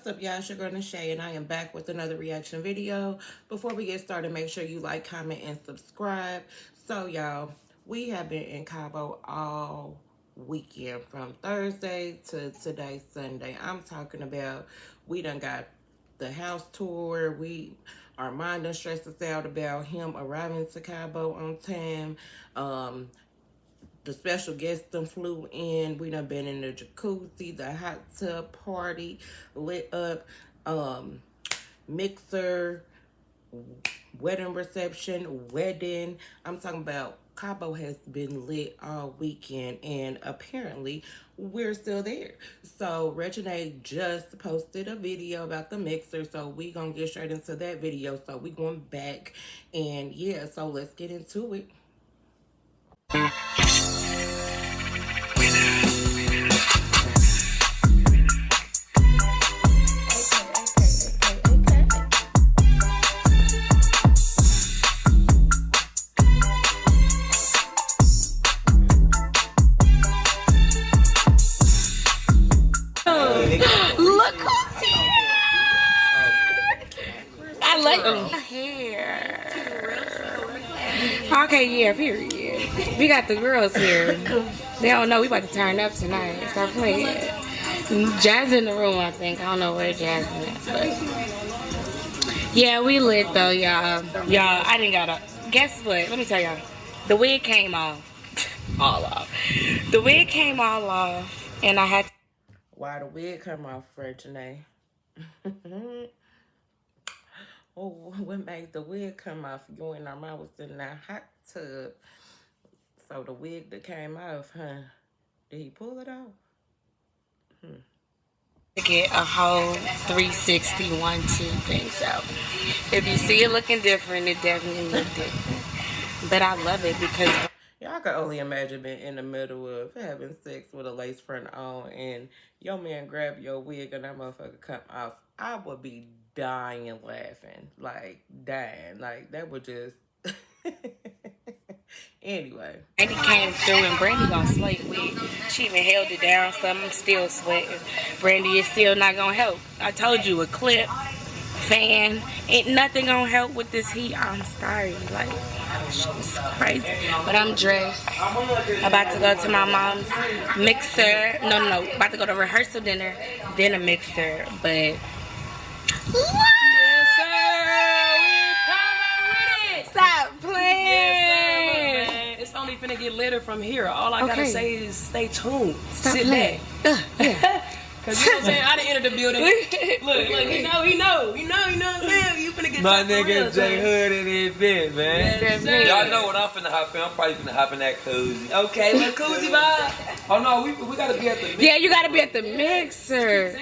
What's up, y'all? It's your girl Nashay, and I am back with another reaction video. Before we get started, make sure you like, comment, and subscribe. So, y'all, we have been in Cabo all weekend from Thursday to today, Sunday. I'm talking about we done got the house tour. Armon done stressed us out about him arriving to Cabo on time. The special guests done flew in. We done been in the jacuzzi, the hot tub party, lit up, mixer, wedding reception, wedding. I'm talking about Cabo has been lit all weekend, and apparently we're still there. So Reginae just posted a video about the mixer, so we gonna get straight into that video. So we going back, and yeah, so let's get into it. Look who's here! I like the hair. Okay, yeah, period. We got the girls here. They don't know we about to turn up tonight. Stop playing. Jazz in the room, I think. I don't know where Jazz is, but yeah, we lit though, y'all. Y'all, I didn't gotta. Guess what? Let me tell y'all. The wig came off. All off. The wig came all off, and I had to. Why the wig come off, Reginae? Oh, what made the wig come off? You and Armon was in that hot tub. So the wig that came off, huh? Did he pull it off? To get a whole 360 1-2 thing. So if you see it looking different, it definitely look different. But I love it because y'all can only imagine being in the middle of having sex with a lace front on and your man grab your wig and that motherfucker come off. I would be dying laughing. Like, dying. Like, that would just... Anyway. Brandy came through and Brandy gonna slate with. She even held it down, so I'm still sweating. Brandy is still not gonna help. I told you, a clip, fan, ain't nothing gonna help with this heat. I'm sorry. Like, she's crazy. But I'm dressed. About to go to my mom's mixer. No. About to go to rehearsal dinner, then a mixer. But yes, sir. We coming with it. Stop playing. Yes, sir, man. It's only finna get litter from here. All I gotta say is stay tuned. Stop Sit playing. back. Yeah. Cause you know what I'm saying? I done entered the building. Look, he know. You know what I'm saying? You finna get my nigga J Hood in his bit, man. Yes, y'all know what I'm finna hop in. I'm probably finna hop in that koozie. Okay, little koozie vibe. Oh no, we gotta be at the mixer. Yeah, you gotta be at the mixer.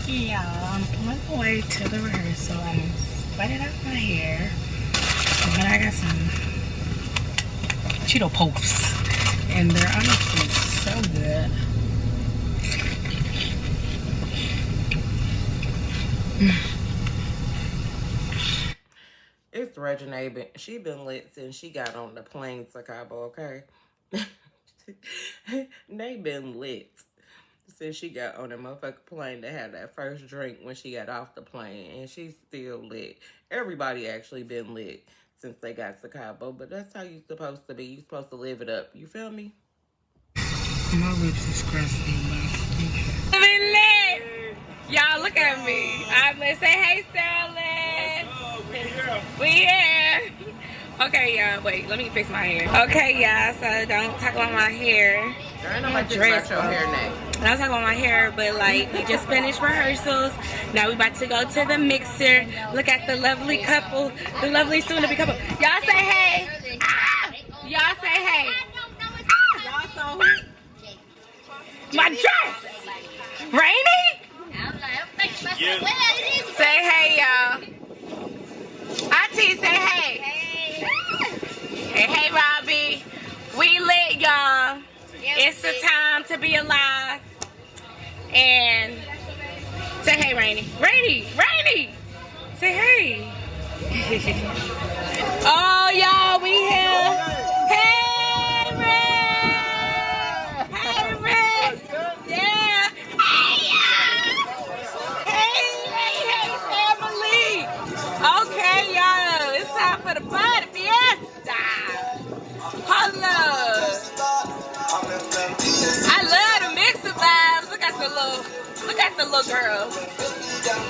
Yeah, I'm on my way to the rehearsal. I'm wetting out my hair. But I got some Cheeto Puffs. And they're honestly so good. It's Reginae, but she been lit since she got on the plane to Cabo, okay? They been lit since she got on the motherfucking plane to have that first drink when she got off the plane, and she's still lit. Everybody actually been lit since they got to Cabo, but that's how you supposed to be. You supposed to live it up. You feel me? My lips is crusty. I've been lit. Y'all look at me. I'm gonna say, hey, Sterling. We here. Okay, y'all. Wait, let me fix my hair. Okay, y'all. So don't talk about my hair. I ain't nobody dress your hair now. I don't talk about my hair, but like we just finished rehearsals. Now we about to go to the mixer. Look at the lovely couple, the lovely soon-to-be couple. Y'all say hey. Ah! Y'all say hey. Ah! Y'all so my dress. Rainy? Say hey, y'all. Auntie, say hey. Hey, Robbie. We lit, y'all. It's the time to be alive. And say hey, Rainy. Rainy. Say hey. Oh, y'all, we here. Hey, Ray. Hey, Ray. Yeah. Hey, y'all. Look at the little girls.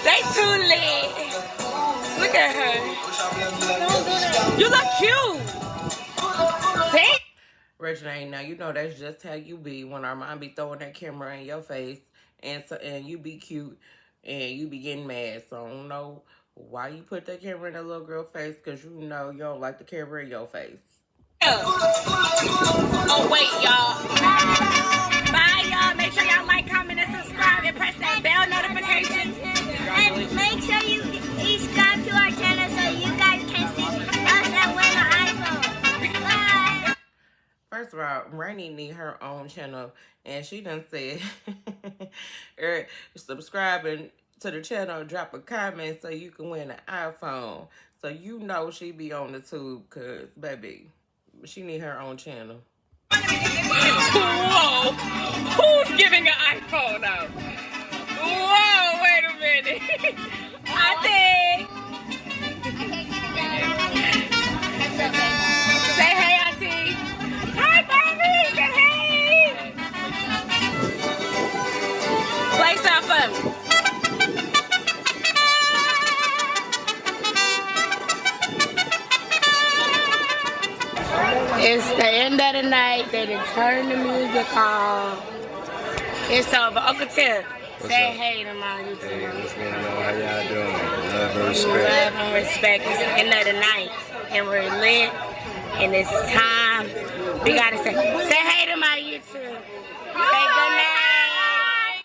They too lit. Look at her. You look cute. Dang. Reginae, now you know that's just how you be when Armon be throwing that camera in your face and you be cute and you be getting mad. So I don't know why you put that camera in that little girl's face, because you know you don't like the camera in your face. Oh wait, y'all. Bye, y'all. Make sure y'all like, comment, and subscribe, and press that bell notification. And make sure you subscribe to our channel so you guys can see us that win the iPhone. Bye. First of all, Rainy need her own channel, and she done said subscribing to the channel, drop a comment so you can win an iPhone. So you know she be on the tube, cause baby, she need her own channel. Whoa! Who's giving an iPhone out? Whoa! Wait a minute. I think. Say hey, Auntie. Hi, Bobby. Say hey. Play something for me. It's the end of the night. They done turned the music on. It's over. Uncle Tim, say hey to my YouTube. Hey, what's going on? How y'all doing? Love and respect. Love and respect. It's the end of the night, and we're lit. And it's time. We gotta say hey to my YouTube. Say good night.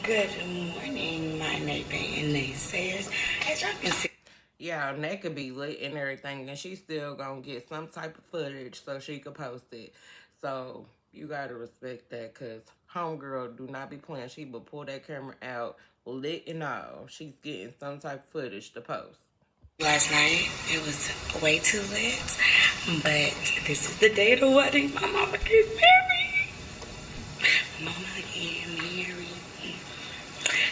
Good morning, my neighbor and naysayers. As y'all can see. Yeah, and that could be lit and everything, and she still gonna get some type of footage so she could post it. So you gotta respect that, cause homegirl do not be playing. She will pull that camera out, lit and all. She's getting some type of footage to post. Last night it was way too lit, but this is the day of the wedding. My mama gets married. Mama get married.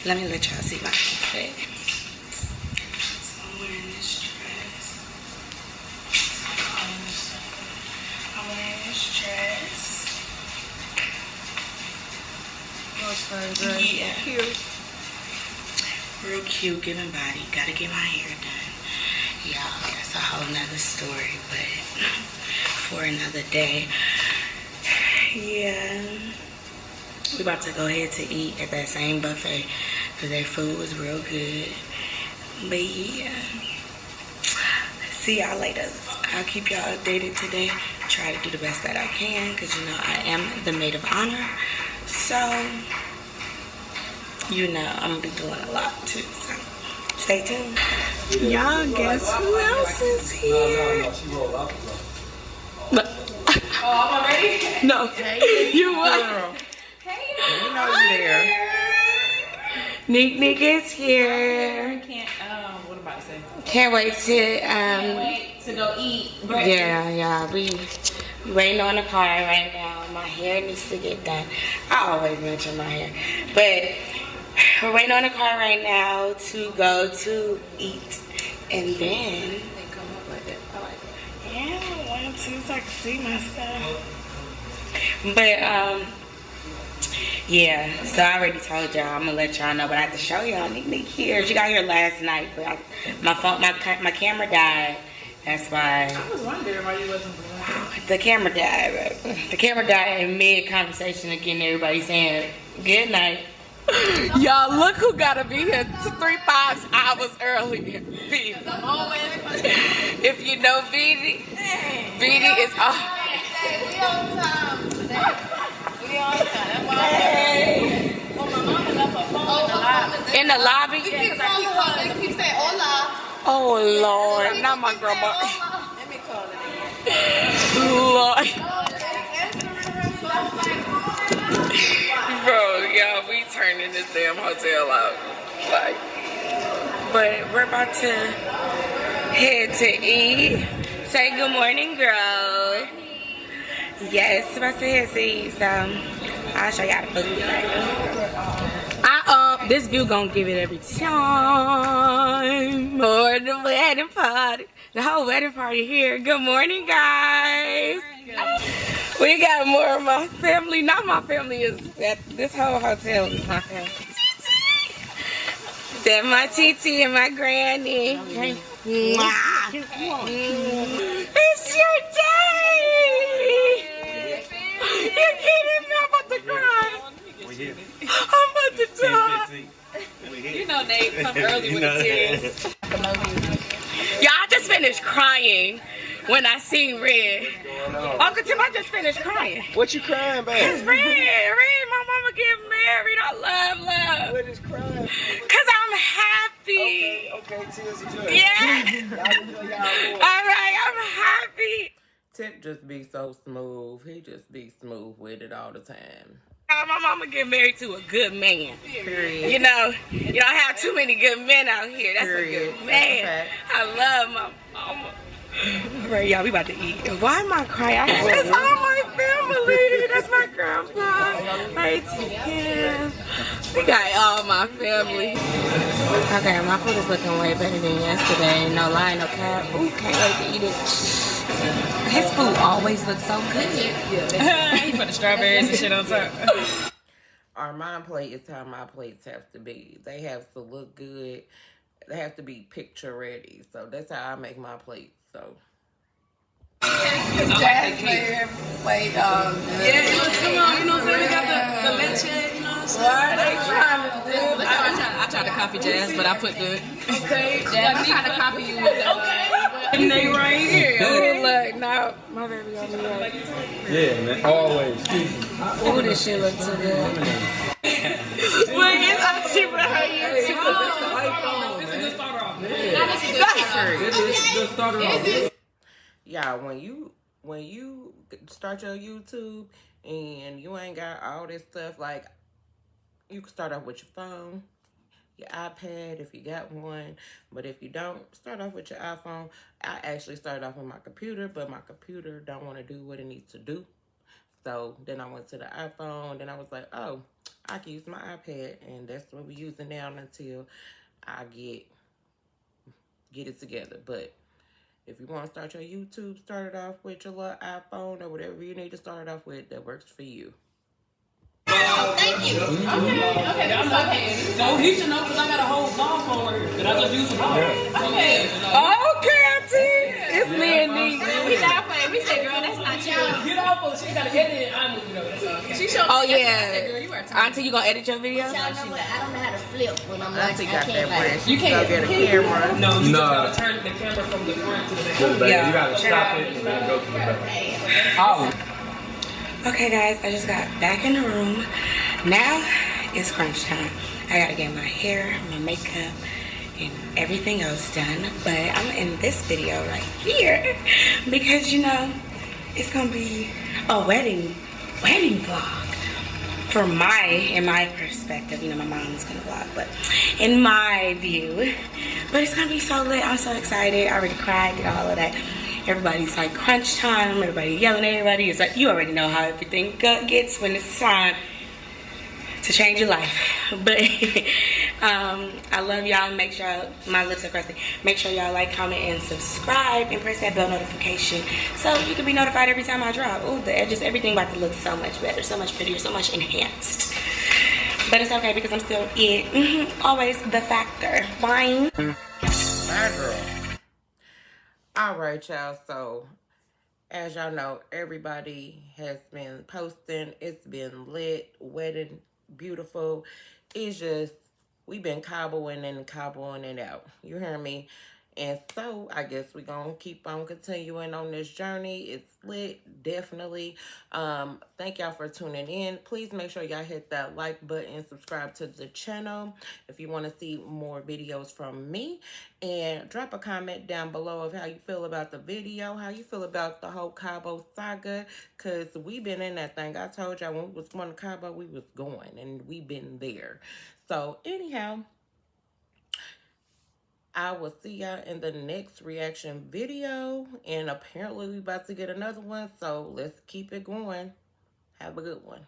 Let me let y'all see my outfit. I'm wearing this dress. I'm wearing this dress. Yeah. Cute. Real cute, giving body. Gotta get my hair done. Y'all, that's a whole nother story, but for another day. Yeah. We about to go ahead to eat at that same buffet because their food was real good. But yeah, see y'all later. I'll keep y'all updated today. Try to do the best that I can because you know I am the maid of honor. So, you know I'm gonna be doing a lot too. So stay tuned. Y'all, guess who else is here? Oh, I'm ready? No, Hey, you girl. what? You know you there. Nick is here. What about to say? Can't wait to Wait to go eat breakfast. yeah, we waiting on the car right now. My hair needs to get done. I always mention my hair. But we're waiting on the car right now to go to eat. And then They come up like that. I like it. yeah, 1, 2 so I can see my stuff. But yeah, so I already told y'all, I'm gonna let y'all know, but I have to show y'all. Nick here. She got here last night, but my camera died. That's why I was wondering why you wasn't blowing. the camera died. But the camera died in mid conversation again. Everybody saying good night. Y'all, look who gotta be here 3-5 hours early. If you know Beanie, Beanie is off. We on time today. We on time. That's why my mama left her phone in the lobby. In the lobby? Keep calling her. They keep saying hola. Oh Lord, not my grandma. Let me call it. Lord. Bro, y'all, we turning this damn hotel out. Like, but we're about to head to eat. Say good morning, girl. Yes, about to head to eat. So I'll show y'all the food right now. This view gonna give it every time. For the wedding party. The whole wedding party here. Good morning, guys. We got more of my family. Not my family is that this whole hotel is my family. That my TT and my granny. Mwah. It's your day! You're kidding me? I'm about to cry. I'm about to die. You know Nate come early with the tears. Y'all, I just finished crying when I seen Red. Uncle Tim, I just finished crying. What you crying about? It's Red, my mama getting married. I love. What is crying? Cause I'm happy. Okay, tears of joy. Yeah. All right, I'm happy. Tip just be so smooth. He just be smooth with it all the time. My mama get married to a good man. Period. You don't have too many good men out here. That's Period. a good man. I love my mama. All right, y'all, we about to eat. Why am I crying? It's all my family. That's my grandpa. Hey, Tim. We got all my family. Okay, my food is looking way better than yesterday. No lie, no cap. Ooh, can't wait to eat it. His food always looks so good. He put the strawberries and shit on top. Armon plate is how my plates have to be. They have to look good. They have to be picture ready. So that's how I make my plates. So. Jasmine played Yeah, come on, you know what I'm saying? We got the leche, you know what I'm saying? What are they trying to do? I tried to copy Jazz, but I put the Jazz. I'm trying to copy you with the and they right here. Oh, look, now my baby on me. Yeah, man. Always. Oh, this shit look too good. Wait, it's not cheaper than her YouTube. This is a good starter off. It is the starter off. Yeah, when you start your YouTube and you ain't got all this stuff, like you can start off with your phone, your iPad if you got one, but if you don't, start off with your iPhone. I actually started off with my computer, but my computer don't want to do what it needs to do. So then I went to the iPhone, then I was like, oh, I can use my iPad, and that's what we're using now until I get it together. But if you want to start your YouTube, start it off with your little iPhone or whatever you need to start it off with that works for you. Oh, thank you. Okay, that's okay. No, he should know because I got a whole vlog forward that I just used for vlog. Okay. Okay, Auntie. It's me and me. We not playing. We said, girl, that's not you. Get off of she got to edit it. I'm moving over. That's all. Okay. She showed me. Oh, I yeah. said, girl, you are tired. Auntie, you gonna edit your videos? Y'all know what? I don't know how to flip when I'm Auntie watching. got that brand. You can't get a camera. No, you just gotta turn the camera from the front to the back. Yeah. You gotta stop it and then go to the back. Oh. Okay, guys, I just got back in the room. Now it's crunch time. I gotta get my hair, my makeup, and everything else done. But I'm in this video right here because, you know, it's gonna be a wedding vlog. In my perspective, you know, my mom's gonna vlog, but in my view. But it's gonna be so lit. I'm so excited. I already cried, did all of that. Everybody's like crunch time. Everybody yelling at everybody. It's like, you already know how everything gets when it's time to change your life. But I love y'all. Make sure my lips are crusty. Make sure y'all like, comment, and subscribe, and press that bell notification so you can be notified every time I drop. Ooh, the edges, everything about to look so much better, so much prettier, so much enhanced. But it's okay because I'm still it. Always the factor. Bye. Bye, girl. All right, y'all. So, as y'all know, everybody has been posting. It's been lit, wedding, beautiful. It's just, we've been cobbling it out. You hear me? And so, I guess we're going to keep on continuing on this journey. It's lit, definitely. Thank y'all for tuning in. Please make sure y'all hit that like button, subscribe to the channel if you want to see more videos from me. And drop a comment down below of how you feel about the video, how you feel about the whole Cabo saga, because we've been in that thing. I told y'all when we was going to Cabo, we was going, and we've been there. So, anyhow, I will see y'all in the next reaction video. And apparently we about to get another one. So let's keep it going. Have a good one.